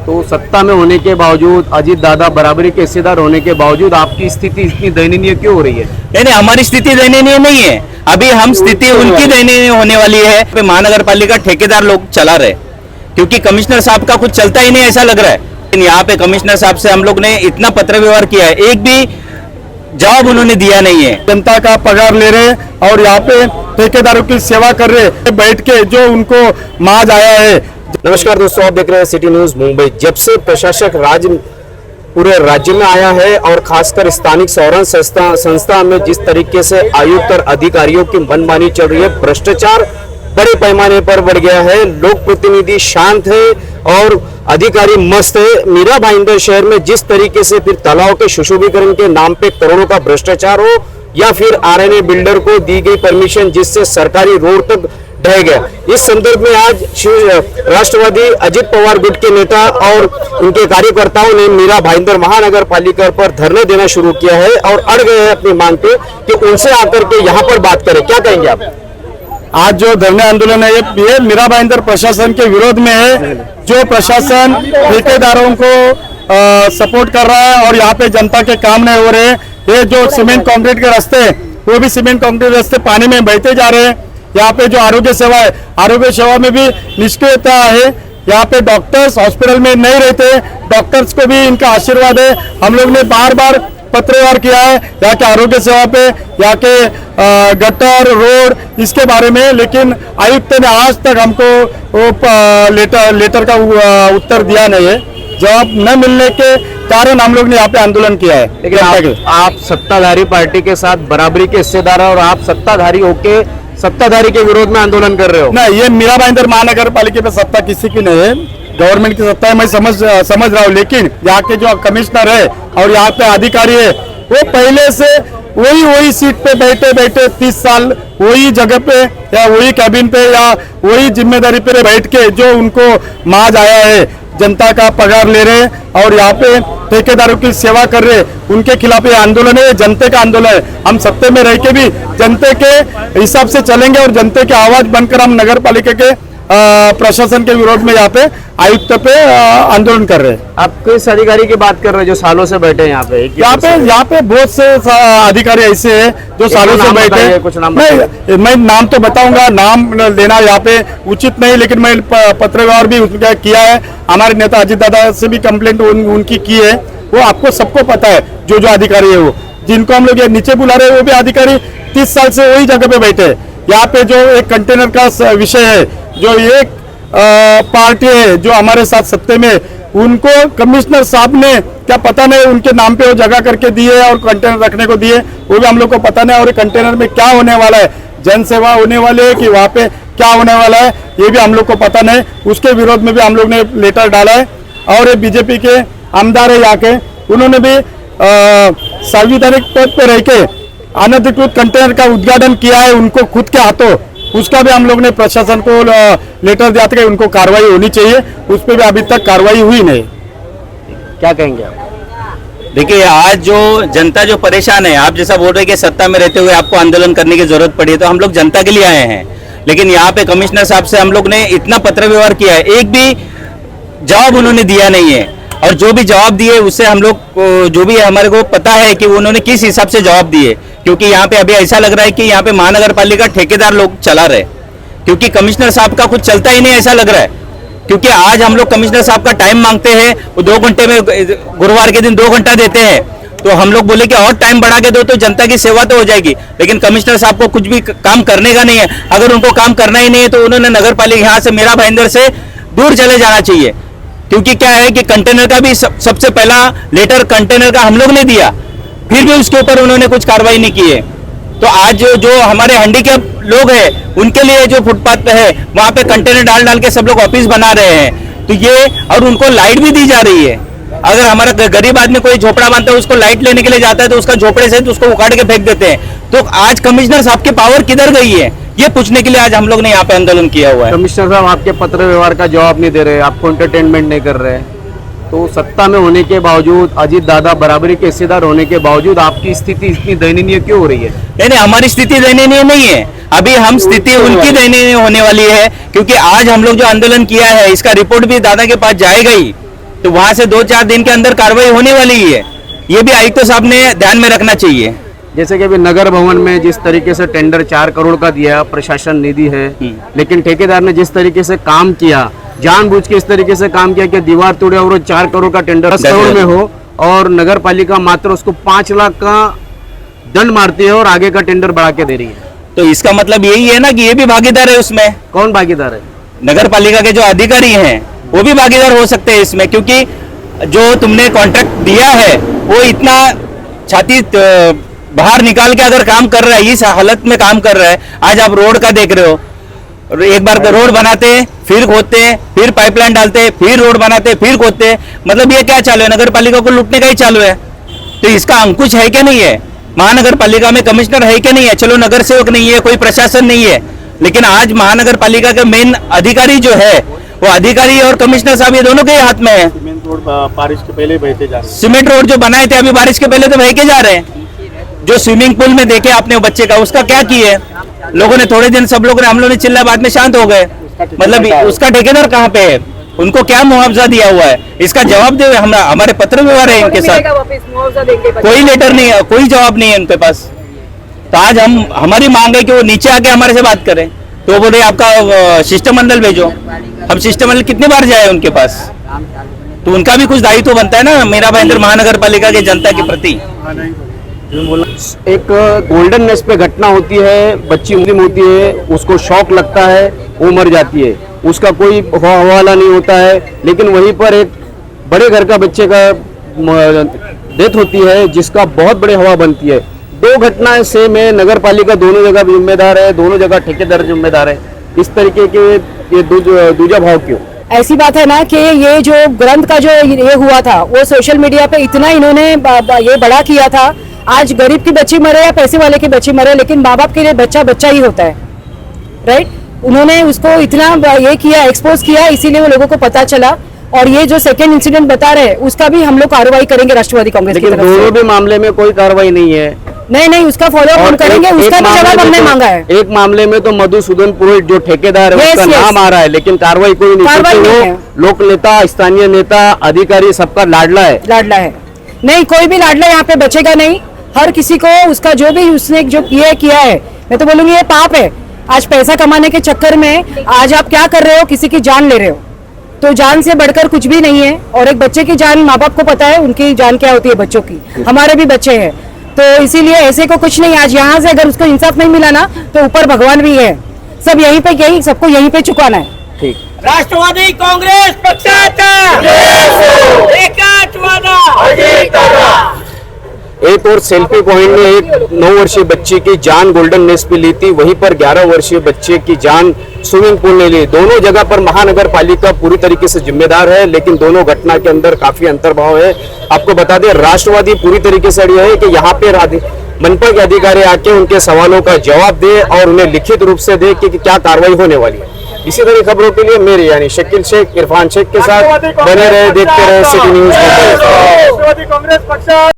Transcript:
तो सत्ता में होने के बावजूद, अजीत दादा बराबरी के हिस्सेदार होने के बावजूद आपकी स्थिति इतनी दयनीय क्यों हो रही है? नहीं, हमारी स्थिति दयनीय नहीं है। अभी हम स्थिति उनकी दयनीय होने वाली है। महानगर पालिका ठेकेदार लोग चला रहे, क्योंकि कमिश्नर साहब का कुछ चलता ही नहीं ऐसा लग रहा है। लेकिन यहाँ पे कमिश्नर साहब से हम लोग ने इतना पत्र व्यवहार किया है, एक भी जवाब उन्होंने दिया नहीं है। जनता का पगार ले रहे और यहाँ पे ठेकेदारों की सेवा कर रहे, बैठ के जो उनको माज आया है। नमस्कार दोस्तों, आप देख रहे हैं सिटी न्यूज मुंबई। जब से प्रशासक राज पूरे राज्य में आया है और खासकर स्थानिक स्वर्ण संस्था में जिस तरीके से आयुक्त और अधिकारियों की मनमानी चल रही है, भ्रष्टाचार बड़े पैमाने पर बढ़ गया है। लोक प्रतिनिधि शांत है और अधिकारी मस्त है। मीरा भाईंदर शहर में जिस तरीके से फिर तालाब के सुशोभीकरण के नाम पे करोड़ों का भ्रष्टाचार हो, या फिर आरएनए बिल्डर को दी गई परमिशन जिससे सरकारी रोड तक ढह गया। इस संदर्भ में आज राष्ट्रवादी अजित पवार गुट के नेता और उनके कार्यकर्ताओं ने मीरा भाईंदर महानगर पालिका पर धरने देना शुरू किया है और अड़ गए हैं अपनी मांग पे कि उनसे आकर के यहाँ पर बात करें। क्या कहेंगे आप? आज जो धरने आंदोलन है ये मीरा भाईंदर प्रशासन के विरोध में है। जो प्रशासन ठेकेदारों को सपोर्ट कर रहा है और यहाँ पे जनता के काम नहीं हो रहे। ये जो सीमेंट कंक्रीट के रास्ते, वो भी सीमेंट कंक्रीट रास्ते पानी में बहते जा रहे हैं। यहाँ पे जो आरोग्य सेवा है, आरोग्य सेवा में भी निष्क्रियता है। यहाँ पे डॉक्टर्स हॉस्पिटल में नहीं रहते, डॉक्टर्स को भी इनका आशीर्वाद है। हम लोग ने बार बार पत्रव्यवहार किया है यहाँ के आरोग्य सेवा पे, यहाँ के गटर रोड इसके बारे में, लेकिन आयुक्त ने आज तक हमको वो लेटर का उत्तर दिया नहीं है। जवाब न मिलने के कारण हम लोग ने यहाँ पे आंदोलन किया है। लेकिन आप सत्ताधारी पार्टी के साथ बराबरी के हिस्सेदार और आप सत्ताधारी होके सत्ताधारी के विरोध में आंदोलन कर रहे हो। नहीं, ये मीरा भाईंदर महानगर पालिका पे सत्ता किसी की नहीं है, गवर्नमेंट की सत्ता है। मैं समझ रहा हूँ, लेकिन यहाँ के जो कमिश्नर है और यहाँ पे अधिकारी है, वो पहले से वही सीट पे बैठे 30 साल वही जगह पे या वही कैबिन पे या वही जिम्मेदारी पे बैठ के जो उनको माज आया है, जनता का पगार ले रहे और यहाँ पे ठेकेदारों की सेवा कर रहे, उनके खिलाफ ये आंदोलन है। जनता का आंदोलन है। हम सत्ते में रह के भी जनता के हिसाब से चलेंगे और जनता की आवाज बनकर हम नगर पालिका के प्रशासन के विरोध में यहाँ पे आयुक्त पे आंदोलन कर रहे हैं। आप किस अधिकारी की बात कर रहे हैं जो सालों से बैठे हैं यहाँ पे? बहुत से अधिकारी ऐसे हैं जो सालों से बैठे हैं। कुछ नाम मैं नाम तो बताऊंगा, नाम लेना यहाँ पे उचित नहीं, लेकिन मैं पत्र व्यवहार भी उनका किया है। हमारे नेता अजीत दादा से भी कंप्लेंट उनकी की है। वो आपको सबको पता है जो अधिकारी है, वो जिनको हम लोग नीचे बुला रहे हैं, वो भी अधिकारी 30 साल से वही जगह पे बैठे हैं। यहाँ पे जो एक कंटेनर का विषय है, जो एक पार्टी है जो हमारे साथ सत्ते में, उनको कमिश्नर साहब ने क्या पता नहीं उनके नाम पे वो जगह करके दिए और कंटेनर रखने को दिए, वो भी हम लोग को पता नहीं। और कंटेनर में क्या होने वाला है, जन सेवा होने वाली है कि वहाँ पे क्या होने वाला है, ये भी हम लोग को पता नहीं। उसके विरोध में भी हम लोग ने लेटर डाला है। और ये बीजेपी के आमदार है यहाँ के, उन्होंने भी संवैधानिक पद पे रह के अनधिकृत कंटेनर का उद्घाटन किया है उनको खुद के हाथों। उसका भी हम लोग ने प्रशासन को लेटर दिया था कि उनको कार्रवाई होनी चाहिए, उस पर भी अभी तक कार्रवाई हुई नहीं। क्या कहेंगे आप? देखिए, आज जो जनता जो परेशान है, आप जैसा बोल रहे हैं कि सत्ता में रहते हुए आपको आंदोलन करने की जरूरत पड़ी है, तो हम लोग जनता के लिए आए हैं। लेकिन यहाँ पे कमिश्नर साहब से हम लोग ने इतना पत्र व्यवहार किया है, एक भी जवाब उन्होंने दिया नहीं है। और जो भी जवाब दिए उससे हम लोग जो भी हमारे को पता है कि उन्होंने किस हिसाब से जवाब दिए, क्योंकि यहाँ पे अभी ऐसा लग रहा है कि यहाँ पे महानगर पालिका ठेकेदार लोग चला रहे, क्योंकि कमिश्नर साहब का कुछ चलता ही नहीं ऐसा लग रहा है। क्योंकि आज हम लोग कमिश्नर साहब का टाइम मांगते हैं, वो 2 घंटे में, गुरुवार के दिन 2 घंटा देते हैं, तो हम लोग बोले कि और टाइम बढ़ा के दो तो जनता की सेवा तो हो जाएगी। लेकिन कमिश्नर साहब को कुछ भी काम करने का नहीं है। अगर उनको काम करना ही नहीं है तो उन्होंने नगर पालिका यहाँ से मीरा भाईंदर से दूर चले जाना चाहिए। क्योंकि क्या है कि कंटेनर का भी सबसे पहला लेटर कंटेनर का हम लोग ने दिया, फिर भी उसके ऊपर उन्होंने कुछ कार्रवाई नहीं की है। तो आज जो हमारे हैंडीकैप लोग हैं, उनके लिए जो फुटपाथ पे है वहां पे कंटेनर डाल के सब लोग ऑफिस बना रहे हैं, तो ये, और उनको लाइट भी दी जा रही है। अगर हमारा गरीब आदमी कोई झोपड़ा बांधता है, उसको लाइट लेने के लिए जाता है तो उसका झोपड़े से तो उसको उखाड़ के फेंक देते हैं। तो आज कमिश्नर साहब की पावर किधर गई है, ये पूछने के लिए आज हम लोग ने यहाँ पे आंदोलन किया हुआ है। कमिश्नर साहब आपके पत्र व्यवहार का जवाब नहीं दे रहे, आपको एंटरटेनमेंट नहीं कर रहे, तो सत्ता में होने के बावजूद, अजीत दादा बराबरी के हिस्सेदार होने के बावजूद आपकी स्थिति इतनी दयनीय क्यों हो रही है? नहीं, हमारी स्थिति दयनीय नहीं है। अभी हम स्थिति उनकी दयनीय होने वाली है, क्योंकि आज हम लोग जो आंदोलन किया है इसका रिपोर्ट भी दादा के पास जाएगा ही। तो वहां से 2-4 दिन के अंदर कार्रवाई होने वाली ही है। ये भी आयुक्त साहब ने ध्यान में रखना चाहिए। जैसे कि अभी नगर भवन में जिस तरीके से टेंडर 4 करोड़ का दिया, प्रशासन निधि है, लेकिन ठेकेदार ने जिस तरीके से काम किया, जानबूझ के इस तरीके से काम किया कि दीवार तोड़े और वो 4 करोड़ का टेंडर 10 करोड़ में हो और नगर पालिका मात्र उसको 5 लाख का दंड मारती है और आगे का टेंडर बढ़ा के दे रही है। तो इसका मतलब यही है ना कि ये भी भागीदार है उसमें। कौन भागीदार है? नगर पालिका के जो अधिकारी हैं वो भी भागीदार हो सकते हैं इसमें, क्योंकि जो तुमने कॉन्ट्रैक्ट दिया है वो इतना छाती बाहर निकाल के अगर काम कर रहा है, इस हालत में काम कर रहा है। आज आप रोड का देख रहे हो, एक बार रोड बनाते हैं, फिर खोदते हैं, फिर पाइपलाइन डालते हैं, फिर रोड बनाते हैं, फिर खोदते हैं। मतलब ये क्या चालू है? नगर पालिका को लूटने का ही चालू है। तो इसका अंकुश है क्या नहीं है? महानगर पालिका में कमिश्नर है क्या नहीं है? चलो नगर सेवक नहीं है, कोई प्रशासन नहीं है, लेकिन आज महानगर पालिका के मेन अधिकारी जो है वो अधिकारी और कमिश्नर साहब ये दोनों के हाथ में है। सीमेंट रोड बारिश के पहले बहते जा रहे हैं। सीमेंट रोड जो बनाए थे अभी बारिश के पहले तो बह के जा रहे हैं। जो स्विमिंग पूल में देखे आपने वो बच्चे का, उसका क्या किए लोगों ने? थोड़े दिन सब लोगों ने, हम लोगों ने चिल्ला, बाद में शांत हो गए। मतलब उसका ठेकेदार कहाँ पे है? उनको क्या मुआवजा दिया हुआ है? इसका जवाब दे। हमारे पत्र व्यवहार है इनके साथ, कोई लेटर नहीं है, कोई जवाब नहीं है उनके पास। तो आज हमारी मांग है कि वो नीचे आके हमारे से बात करें। तो वो बोले आपका शिष्टमंडल भेजो। हम शिष्टमंडल कितने बार जाए उनके पास? तो उनका भी कुछ दायित्व बनता है ना मीरा भाईंदर महानगर पालिका की जनता के प्रति। एक गोल्डन नेस्ट पे घटना होती है, बच्ची मुस्लिम होती है, उसको शौक लगता है, वो मर जाती है, उसका कोई हवाला नहीं होता है। लेकिन वहीं पर एक बड़े घर का बच्चे का डेथ होती है जिसका बहुत बड़े हवा बनती है। 2 घटनाएं सेम है, नगर पालिका दोनों जगह जिम्मेदार है, दोनों जगह ठेकेदार जिम्मेदार है। इस तरीके के ये दूजा भाव क्यों? ऐसी बात है ना कि ये जो ग्रंथ का जो ये हुआ था वो सोशल मीडिया पे इतना इन्होंने ये बड़ा किया था। आज गरीब की बच्ची मरे या पैसे वाले की बच्ची मरे, लेकिन माँ बाप के लिए बच्चा बच्चा ही होता है, राइट? उन्होंने उसको इतना ये किया, एक्सपोज किया, इसीलिए वो लोगों को पता चला। और ये जो सेकेंड इंसिडेंट बता रहे हैं उसका भी हम लोग कार्रवाई करेंगे राष्ट्रवादी कांग्रेस की लेकिन तरफ से। दोनों भी मामले में कोई कार्रवाई नहीं है। नहीं, उसका फॉलो अप हम करेंगे, उसका भी जवाब हमने मांगा है। एक मामले में तो मधुसूदन पुरोहित जो ठेकेदार है उसका नाम आ रहा है, लेकिन कार्रवाई कोई नहीं, क्योंकि वो लोक नेता, स्थानीय नेता, अधिकारी सबका लाडला है। नहीं, कोई भी लाडला यहाँ पे बचेगा नहीं। हर किसी को उसका जो भी उसने जो किया है, मैं तो बोलूंगी ये पाप है। आज पैसा कमाने के चक्कर में आज आप क्या कर रहे हो? किसी की जान ले रहे हो। तो जान से बढ़कर कुछ भी नहीं है। और एक बच्चे की जान, माँ बाप को पता है उनकी जान क्या होती है, बच्चों की। हमारे भी बच्चे हैं, तो इसीलिए ऐसे को कुछ नहीं। आज यहाँ से अगर उसको इंसाफ नहीं मिला ना तो ऊपर भगवान भी है। सब यहीं पे, यही सबको यहीं पे चुकाना है। ठीक। राष्ट्रवादी काँग्रेस पक्षाचा एकाच वादा। एक और सेल्फी पॉइंट में एक 9 वर्षीय बच्ची की जान गोल्डन नेस्ट पे ली थी, वहीं पर 11 वर्षीय बच्चे की जान स्विमिंग पूल ने ली। दोनों जगह पर महानगर पालिका पूरी तरीके से जिम्मेदार है, लेकिन दोनों घटना के अंदर काफी अंतर्भाव है। आपको बता दें, राष्ट्रवादी पूरी तरीके से अड़ी है कि यहाँ पे मनपा के अधिकारी आके उनके सवालों का जवाब दे और उन्हें लिखित रूप से दे कि क्या कार्रवाई होने वाली है। इसी तरह खबरों के लिए मेरे यानी शकील शेख, इरफान शेख के साथ बने रहे, देखते रहे सिटी न्यूज।